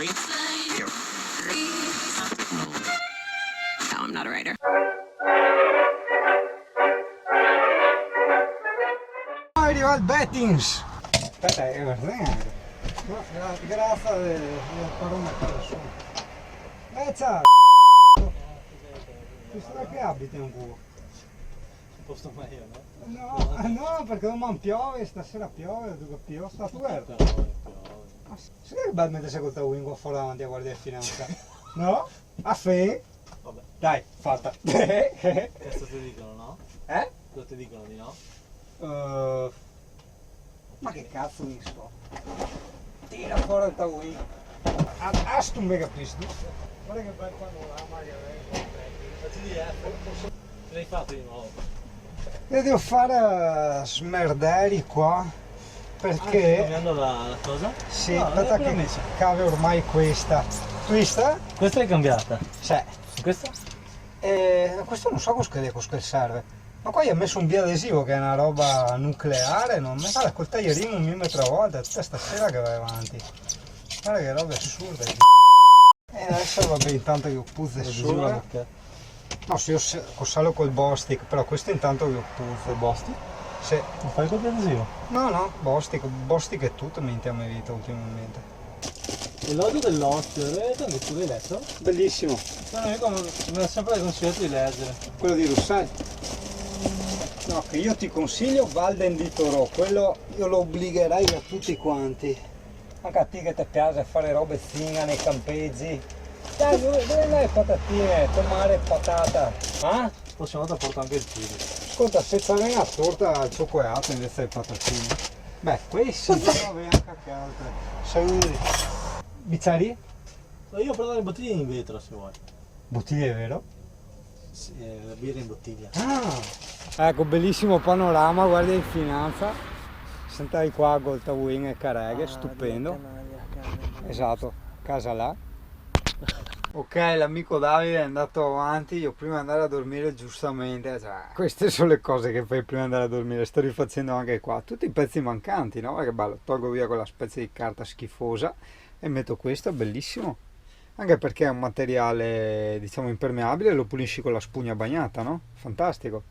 No, I'm not a writer. Arriva il bettings. Aspetta, è verdad. No, grazie del parone per nessuno. Ciao. Chi sarà che abiti un culo? Un posto meglio, no? No, no, perché domani piove, stasera piove, dove piove, sta aperto. Sai che bello mettersi col tawingo fuori davanti a guardia di finanza? No? A fe? Vabbè, Dai, fatta. questo ti dicono, no? Eh? Cosa ti dicono di no? Ma che cazzo mi so? Tira fuori il tawingo. A sto mega pisto. Guarda che bel panorama che avevo. Facci di F. Ce l'hai fatto di nuovo? Io devo fare smerderi qua. Perché? Cambiando la cosa? Sì, No, aspetta non è che messa. cave ormai questa. Questa? Questa è cambiata. Sì. Questa? Questo non so cosa serve. Ma qua gli ha messo un biadesivo che è una roba nucleare, non mi fa col taglierino un millimetro a volta, tutta stasera che vai avanti. Guarda che robe assurde. E adesso vabbè, intanto io puzze sopra. No, se io salo col Bostik, però questo intanto io puzze. Bosti? Sì. Lo fai col adesivo? No, Bostik è tutto mente a mia vita ultimamente. E l'olio dell'occhio, l'hai pure letto? Bellissimo. No, io mi ha sempre consigliato di leggere. Quello di Russell? No, che io ti consiglio Walden di Toro, quello io lo obbligherei a tutti quanti. Anche a te che ti piace fare robe zinga nei campeggi. Dai, dove le patatine, tomare patata. Ah? La prossima volta porto anche il chili. Ascolta, se c'è una torta al cioccolato invece delle patatine. Beh, questi però vai anche a che altre. Saluti. Bicciari? Io prendo le bottiglie in vetro se vuoi. Bottiglie, vero? Sì, la birra in bottiglia. Ah, ecco, bellissimo panorama, guardia di finanza. Sentai qua a Goltawin e Careghe, stupendo. Esatto, casa là. Ok, l'amico Davide è andato avanti, io prima di andare a dormire giustamente, cioè, queste sono le cose che fai prima di andare a dormire, sto rifacendo anche qua, tutti i pezzi mancanti, no? Che bello, tolgo via quella specie di carta schifosa e metto questo, bellissimo. Anche perché è un materiale, diciamo, impermeabile, lo pulisci con la spugna bagnata, no? Fantastico.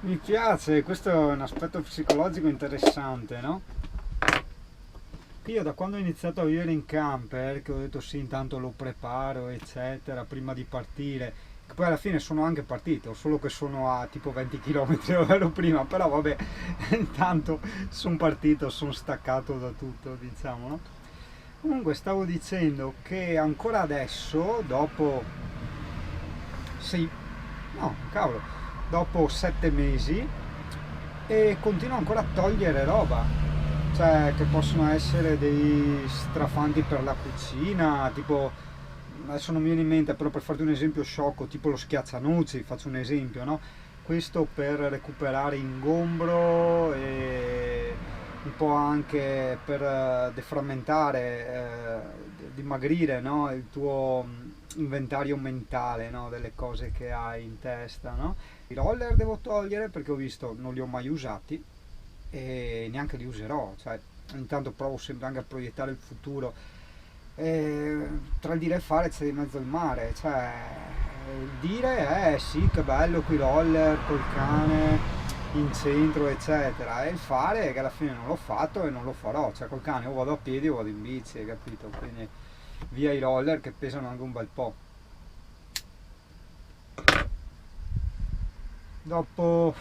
Mi piace, questo è un aspetto psicologico interessante, no? Io da quando ho iniziato a vivere in camper, che ho detto sì, intanto lo preparo, eccetera, prima di partire, che poi alla fine sono anche partito, solo che sono a tipo 20 km dove ero prima, però vabbè, intanto sono partito, sono staccato da tutto, diciamo, no? Comunque stavo dicendo che ancora adesso, dopo 6, no, cavolo, dopo 7 mesi, e continuo ancora a togliere roba, cioè che possono essere dei strafanti per la cucina, tipo, adesso non mi viene in mente, però per farti un esempio sciocco, tipo lo schiaccianoci, faccio un esempio, no? Questo per recuperare ingombro e un po' anche per deframmentare, dimagrire, no? Il tuo inventario mentale, no? Delle cose che hai in testa, no? I roller devo togliere perché ho visto, non li ho mai usati e neanche li userò, cioè intanto provo sempre anche a proiettare il futuro. Tra il dire e fare c'è di mezzo il mare, cioè il dire sì che bello qui roller col cane in centro eccetera, e il fare è che alla fine non l'ho fatto e non lo farò, cioè col cane o vado a piedi o vado in bici, hai capito? Quindi via i roller che pesano anche un bel po'. Dopo,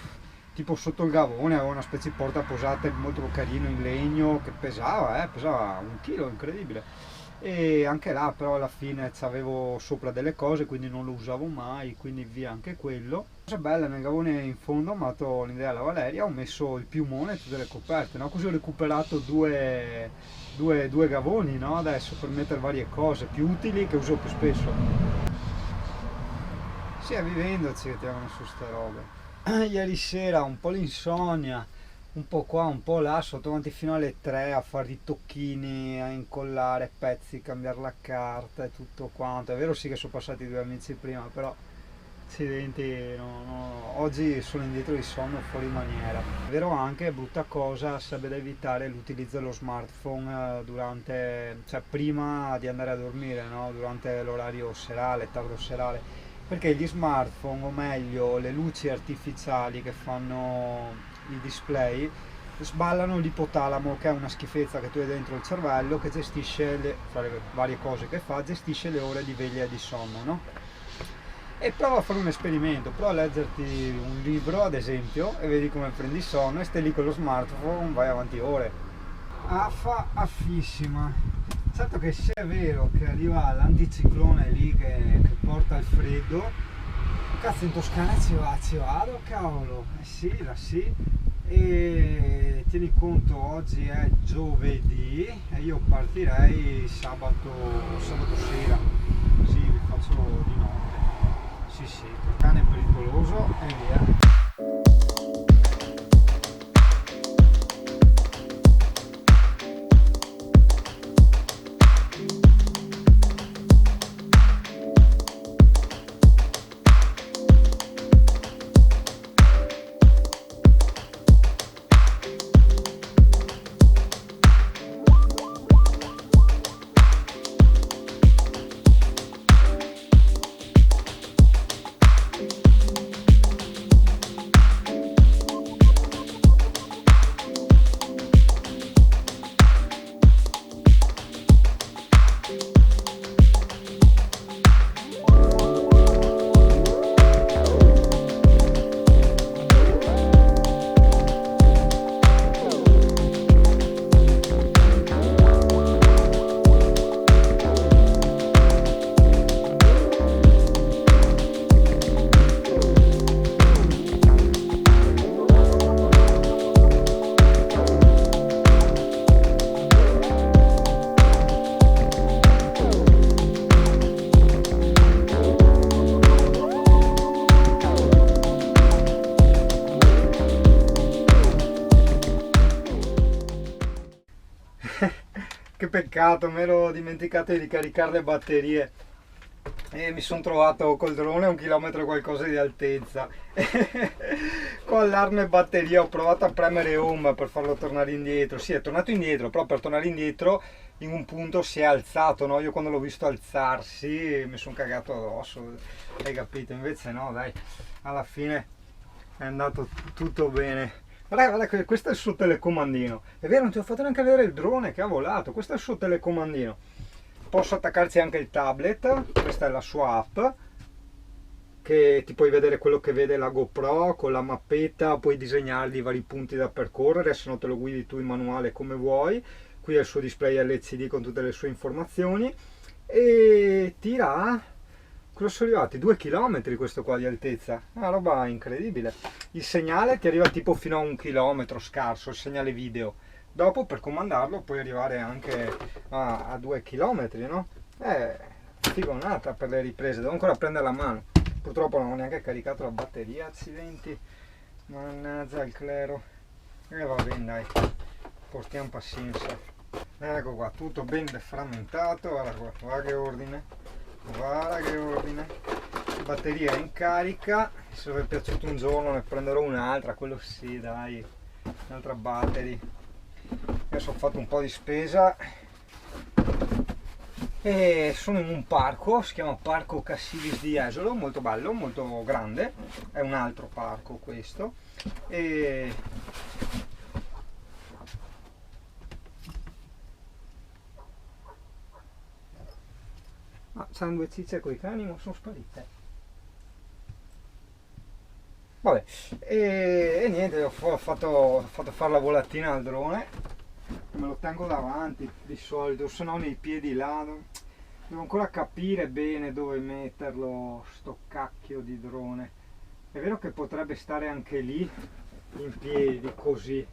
tipo sotto il gavone avevo una specie di portaposate molto carino in legno che pesava 1 chilo, incredibile. E anche là però alla fine avevo sopra delle cose, quindi non lo usavo mai, quindi via anche quello. Cosa bella, nel gavone in fondo mi ha dato l'idea alla Valeria, ho messo il piumone e tutte le coperte, no? Così ho recuperato due gavoni, no? Adesso per mettere varie cose più utili che uso più spesso. Sì, è vivendoci che tirano su ste robe. Ieri sera un po' l'insonnia, un po' qua, un po' là, sono avanti fino alle 3 a fare i tocchini, a incollare pezzi, cambiare la carta e tutto quanto. È vero sì che sono passati 2 amici prima, però accidenti, oggi sono indietro di sonno fuori maniera. È vero anche, brutta cosa, sarebbe da evitare l'utilizzo dello smartphone durante, cioè prima di andare a dormire, no? Durante l'orario serale, tardo serale, perché gli smartphone, o meglio le luci artificiali che fanno i display, sballano l'ipotalamo, che è una schifezza che tu hai dentro il cervello, che gestisce, fra le varie cose che fa, gestisce le ore di veglia e di sonno, no? E prova a fare un esperimento, prova a leggerti un libro ad esempio e vedi come prendi sonno, e stai lì con lo smartphone, vai avanti ore. Affissima. Certo che se è vero che arriva l'anticiclone lì che porta il freddo, cazzo, in Toscana ci vado, cavolo, sì, la sì. E tieni conto, oggi è giovedì e io partirei sabato sera, sì, vi faccio di notte. Sì, il cane è pericoloso e via. Che peccato, mi ero dimenticato di ricaricare le batterie e mi sono trovato col drone a 1 chilometro e qualcosa di altezza. Con allarme e batteria ho provato a premere home per farlo tornare indietro. Sì, è tornato indietro, però per tornare indietro in un punto si è alzato, no? Io quando l'ho visto alzarsi mi sono cagato addosso, hai capito? Invece no, dai, alla fine è andato tutto bene. Guarda che questo è il suo telecomandino. È vero, non ti ho fatto neanche vedere il drone che ha volato. Questo è il suo telecomandino. Posso attaccarci anche il tablet. Questa è la sua app, che ti puoi vedere quello che vede la GoPro con la mappetta, puoi disegnargli i vari punti da percorrere, se no te lo guidi tu in manuale come vuoi. Qui è il suo display LCD con tutte le sue informazioni e tira. Cosa sono arrivati? 2 km questo qua di altezza, una roba incredibile. Il segnale ti arriva tipo fino a 1 chilometro scarso, il segnale video. Dopo per comandarlo puoi arrivare anche a 2 km, no? Figonata per le riprese, devo ancora prendere la mano. Purtroppo non ho neanche caricato la batteria, accidenti. Mannaggia il clero. E va bene, dai, portiamo pazienza. Ecco qua, tutto ben deframmentato, guarda che ordine. Guarda che ordine, batteria in carica, se vi è piaciuto un giorno ne prenderò un'altra, quello sì dai, un'altra battery. Adesso ho fatto un po' di spesa e sono in un parco, si chiama Parco Cassilis di Jesolo, molto bello, molto grande, è un altro parco questo e c'hanno 2 cicce con i cani ma sono sparite. Vabbè, e niente, ho fatto fare la volatina al drone, me lo tengo davanti di solito, se no nei piedi là, devo ancora capire bene dove metterlo sto cacchio di drone. È vero che potrebbe stare anche lì in piedi così,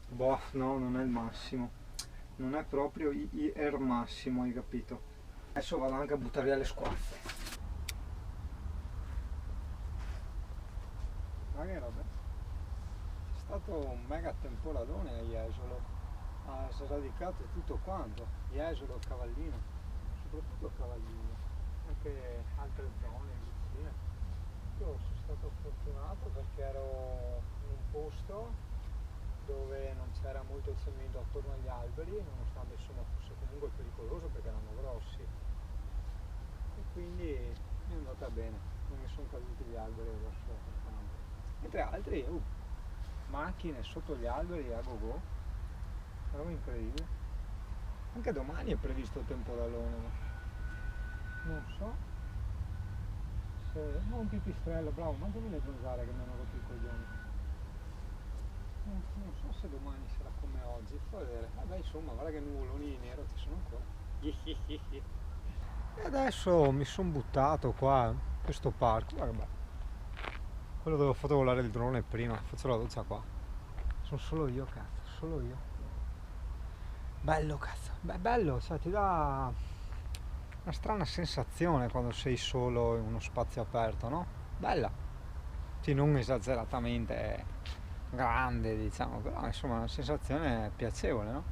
boh, no, non è il massimo, non è proprio il massimo, hai capito? Adesso vado anche a buttare via le squarze. Ma che roba? C'è stato un mega temporadone a Jesolo, ha sradicato tutto quanto, Jesolo, Cavallino, soprattutto Cavallino, anche altre zone vicine. Io sono stato fortunato paesaggio dove non c'era molto cemento attorno agli alberi, nonostante insomma fosse comunque pericoloso perché erano grossi. E quindi mi è andata bene, non mi sono caduti gli alberi verso il campo. Mentre altri, macchine sotto gli alberi a go-go, una roba incredibile. Anche domani è previsto temporalone, ma non so se... No, un pipistrello, bravo, mangiami le zanzare che mi hanno rotto i coglioni. Non so se domani sarà come oggi, fa vedere. Vabbè, insomma, guarda che nuvoloni di nero ci sono ancora. E adesso mi sono buttato qua in questo parco, guarda, quello dove ho fatto volare il drone prima, faccio la doccia qua. Sono solo io, cazzo, solo io. Bello, cazzo, beh, bello, cioè ti dà una strana sensazione quando sei solo in uno spazio aperto, no? Bella, sì, non esageratamente grande, diciamo, però insomma una sensazione piacevole, no?